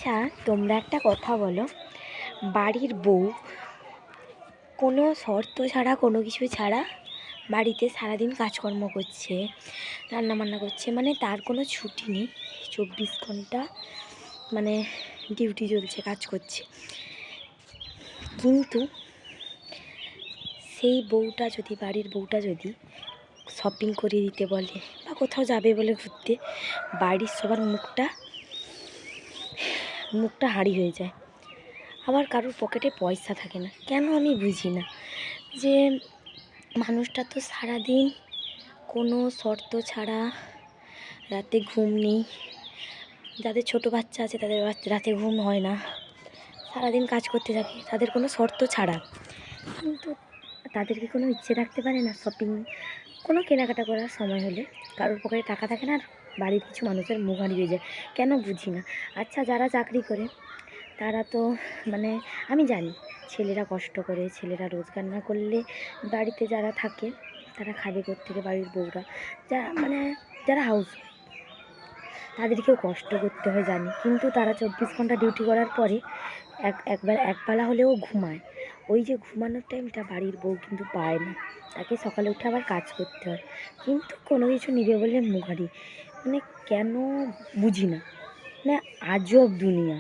আচ্ছা, তোমরা একটা কথা বলো, বাড়ির বউ কোনো শর্ত ছাড়া, কোনো কিছু ছাড়া বাড়িতে সারাদিন কাজকর্ম করছে, রান্নাবান্না করছে, মানে তার কোনো ছুটি নেই, 24 ঘন্টা মানে ডিউটি চলছে, কাজ করছে। কিন্তু সেই বউটা যদি, বাড়ির বউটা যদি শপিং করে দিতে বলে বা কোথাও যাবে বলে ঘুরতে, বাড়ির সবার মুখটা হাঁড়ি হয়ে যায়। আবার কারোর পকেটে পয়সা থাকে না, কেন আমি বুঝি না। যে মানুষটা তো সারাদিন কোনো শর্ত ছাড়া, রাতে ঘুম নেই, যাদের ছোট বাচ্চা আছে তাদের রাতে ঘুম হয় না, সারাদিন কাজ করতে থাকে, তাদের কোনো শর্ত ছাড়া। কিন্তু তাদেরকে কোনো ইচ্ছে থাকতে পারে না শপিং, কোনো কেনাকাটা করার সময় হলে কারোর পকেটে টাকা থাকে না, আর বাড়ির কিছু মানুষের মুখ হারিয়ে যায়, কেন বুঝি না। আচ্ছা, যারা চাকরি করে তারা তো মানে আমি জানি ছেলেরা কষ্ট করে, ছেলেরা রোজগার না করলে বাড়িতে যারা থাকে তারা খাবে কোত্থেকে, বাড়ির বউরা যারা হাউস তাদেরকেও কষ্ট করতে হয় জানি, কিন্তু তারা 24 ঘন্টা ডিউটি করার পরে একবেলা হলেও ঘুমায়। ওই যে ঘুমানোর টাইমটা বাড়ির বউ কিন্তু পায় না, তাকে সকালে উঠে আবার কাজ করতে হয়, কিন্তু কোনো কিছু নিবে বলে মুখ হারিয়ে, কেন বুঝি না, আজব দুনিয়া।